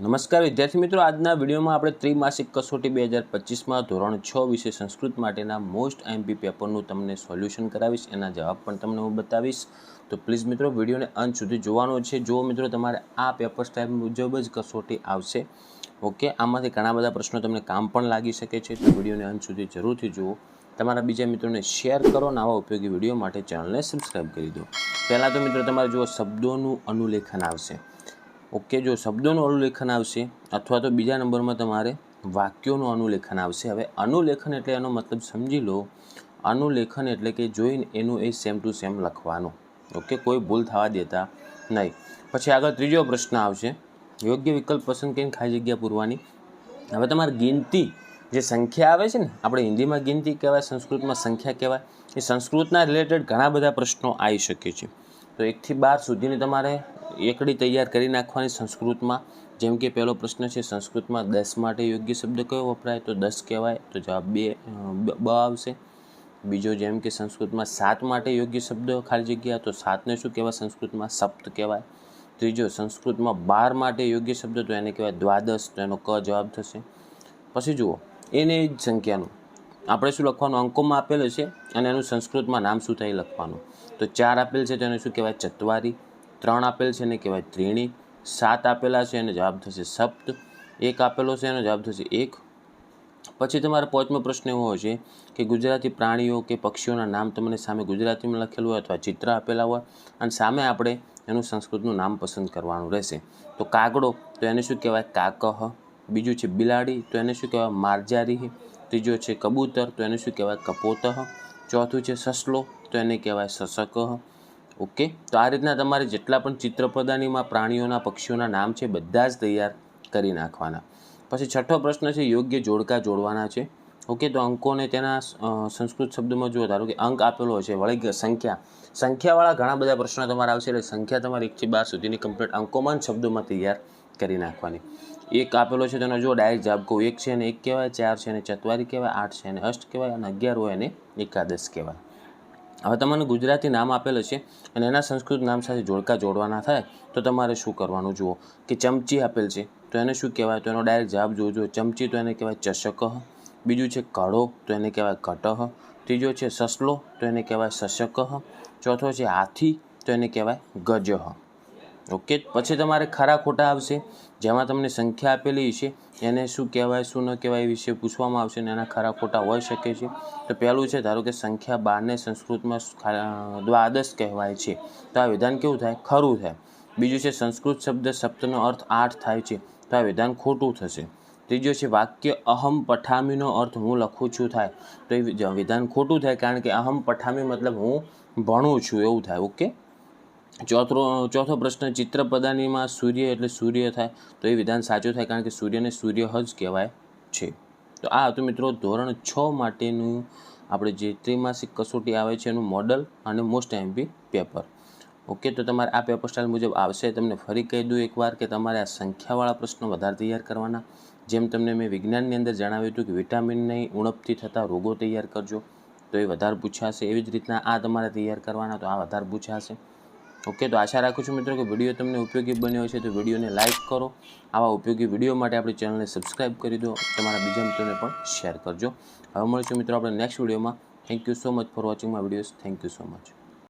નમસ્કાર વિદ્યાર્થી મિત્રો, આજના વિડીયોમાં આપણે ત્રિમાસિક કસોટી 2025માં ધોરણ 6 વિશે સંસ્કૃત માટેના મોસ્ટ એમપી પેપરનું તમને સોલ્યુશન કરાવીશ, એના જવાબ પણ તમને હું બતાવીશ. તો પ્લીઝ મિત્રો વિડીયોને અંત સુધી જોવાનો છે. જો મિત્રો તમારે આ પેપર સ્ટાઇલ મુજબ જ કસોટી આવશે, ઓકે, આમાંથી ઘણા બધા પ્રશ્નો તમને કામ પણ લાગી શકે છે, તો વિડીયોને અંત સુધી જરૂરથી જુઓ. તમારા બીજા મિત્રોને શેર કરો અને આવા ઉપયોગી વિડીયો માટે ચેનલને સબસ્ક્રાઈબ કરી દો. પહેલાં તો મિત્રો તમારે જુઓ શબ્દોનું અનુલેખન આવશે. ઓકે, જો શબ્દોનું અનુલેખન આવશે અથવા તો બીજા નંબરમાં તમારે વાક્યોનું અનુલેખન આવશે. હવે અનુલેખન એટલે એનો મતલબ સમજી લો. અનુલેખન એટલે કે જોઈને એનું એ સેમ ટુ સેમ લખવાનું. ઓકે, કોઈ ભૂલ થવા દેતા નહીં. પછી આગળ ત્રીજો પ્રશ્ન આવશે, યોગ્ય વિકલ્પ પસંદ કરીને ખાલી જગ્યા પૂરવાની. હવે તમારે ગિનતી જે સંખ્યા આવે છે ને, આપણે હિન્દીમાં ગિનતી કહેવાય, સંસ્કૃતમાં સંખ્યા કહેવાય. એ સંસ્કૃતના રિલેટેડ ઘણા બધા પ્રશ્નો આવી શકે છે. તો 1 થી 12 સુધીની તમારે એકડી તૈયાર કરી નાખવાની સંસ્કૃતમાં. જેમ કે પહેલો પ્રશ્ન છે, સંસ્કૃતમાં 10 માટે યોગ્ય શબ્દ કયો વપરાય? તો 10 કહેવાય, તો જવાબ બ આવશે. બીજો, જેમ કે સંસ્કૃતમાં 7 માટે યોગ્ય શબ્દ ખાલી જગ્યા, તો 7ને શું કહેવાય? સંસ્કૃતમાં સપ્ત કહેવાય. ત્રીજો, સંસ્કૃતમાં 12 માટે યોગ્ય શબ્દ, તો એને કહેવાય દ્વાદશ, તો એનો ક જવાબ થશે. પછી જુઓ, એને જ સંખ્યાનું આપણે શું લખવાનું? અંકોમાં આપેલ છે અને એનું સંસ્કૃતમાં નામ શું થાય લખવાનું. તો 4 આપેલ છે તો એને શું કહેવાય? ચત્વારી. 3 આપેલ છે એને કહેવાય ત્રીણી. 7 આપેલા છે એને જવાબ થશે સપ્ત. 1 આપેલો છે એનો જવાબ થશે એક. પછી તમારો 5મો પ્રશ્ન એવો હોય છે કે ગુજરાતી પ્રાણીઓ કે પક્ષીઓના નામ તમને સામે ગુજરાતીમાં લખેલું હોય અથવા ચિત્ર આપેલા હોય અને સામે આપણે એનું સંસ્કૃતનું નામ પસંદ કરવાનું રહેશે. તો કાગડો, તો એને શું કહેવાય? કાકહ. બીજું છે બિલાડી, તો એને શું કહેવાય? માર્જારી. ત્રીજો છે કબૂતર, તો એને શું કહેવાય? કપોતઃ. ચોથું છે સસલો, તો એને કહેવાય સસકઃ. ઓકે, તો આ રીતના તમારે જેટલા પણ ચિત્રપદાનીમાં પ્રાણીઓના પક્ષીઓના નામ છે બધા જ તૈયાર કરી નાખવાના. પછી 6થો પ્રશ્ન છે, યોગ્ય જોડકા જોડવાના છે. ઓકે, તો અંકોને તેના સંસ્કૃત શબ્દમાં જુઓ. ધારો કે અંક આપેલો છે, વળી સંખ્યાવાળા ઘણા બધા પ્રશ્નો તમારે આવશે, એટલે સંખ્યા તમારે 1 થી 12 સુધીની કમ્પ્લીટ અંકોમાં શબ્દોમાં તૈયાર કરી નાખવાની. 1 આપેલો છે તેનો જો ડાયરેક્ટ જવાબ કહું, 1 છે એને 1 કહેવાય, 4 છે એને ચત્વારી કહેવાય, 8 છે એને અષ્ટ કહેવાય અને 11 હોય એને એકાદશ કહેવાય. હવે તમને ગુજરાતી નામ આપેલું છે અને એના સંસ્કૃત નામ સાથે જોડકા જોડવાના થાય તો તમારે શું કરવાનું? જુઓ કે ચમચી આપેલ છે તો એને શું કહેવાય? તો એનો ડાયરેક્ટ જવાબ જોજો. ચમચી, તો એને કહેવાય ચષકઃ. બીજું છે ઘડો, તો એને કહેવાય ઘટઃ. ત્રીજો છે સસલો, તો એને કહેવાય સશકઃ. ચોથો છે હાથી, તો એને કહેવાય ગજઃ. ઓકે, પછી તમારે ખરા ખોટા આવશે, જેમાં તમને સંખ્યા આપેલી છે એને શું કહેવાય શું ન કહેવાય એ વિશે પૂછવામાં આવશે અને એના ખરા ખોટા હોઈ શકે છે. તો પહેલું છે, ધારો કે સંખ્યા 12ને સંસ્કૃતમાં દ્વાદશ કહેવાય છે, તો આ વિધાન કેવું થાય? ખરું થાય. બીજું છે, સંસ્કૃત શબ્દ સપ્તનો અર્થ 8 થાય છે, તો આ વિધાન ખોટું થશે. ત્રીજો છે, વાક્ય અહમ પઠામીનો અર્થ હું લખું છું થાય, તો એ વિધાન ખોટું થાય, કારણ કે અહમ પઠામી મતલબ હું ભણું છું એવું થાય. ઓકે, ચોથો પ્રશ્ન, ચિત્રપદાનીમાં સૂર્ય એટલે સૂર્ય થાય, તો એ વિધાન સાચું થાય, કારણ કે સૂર્યને સૂર્ય જ કહેવાય છે. તો આ હતું મિત્રો ધોરણ 6 માટેનું આપણે જે ત્રિમાસિક કસોટી આવે છે એનું મોડલ અને મોસ્ટ એમપી પેપર. ઓકે, તો તમારે આ પેપર સ્ટાઇલ મુજબ આવશે. તમને ફરી કહી દઉં એકવાર કે તમારે આ સંખ્યાવાળા પ્રશ્નો વધારે તૈયાર કરવાના. જેમ તમને મેં વિજ્ઞાનની અંદર જણાવ્યું હતું કે વિટામિનની ઉણપથી થતા રોગો તૈયાર કરજો, તો એ વધારે પૂછાશે. એવી જ રીતના આ તમારે તૈયાર કરવાના, તો આ વધારે પૂછાશે. ઓકે, તો આશા રાખું છું મિત્રો કે વિડીયો તમને ઉપયોગી બન્યો હશે. તો વિડીયોને લાઇક કરો. આવા ઉપયોગી વિડીયો માટે આપણી ચેનલને સબસ્ક્રાઈબ કરી દો. તમારા બીજા મિત્રોને પણ શેર કરજો. હવે મળીશું મિત્રો આપણે નેક્સ્ટ વિડીયોમાં. Thank you so much for watching my videos. Thank you so much.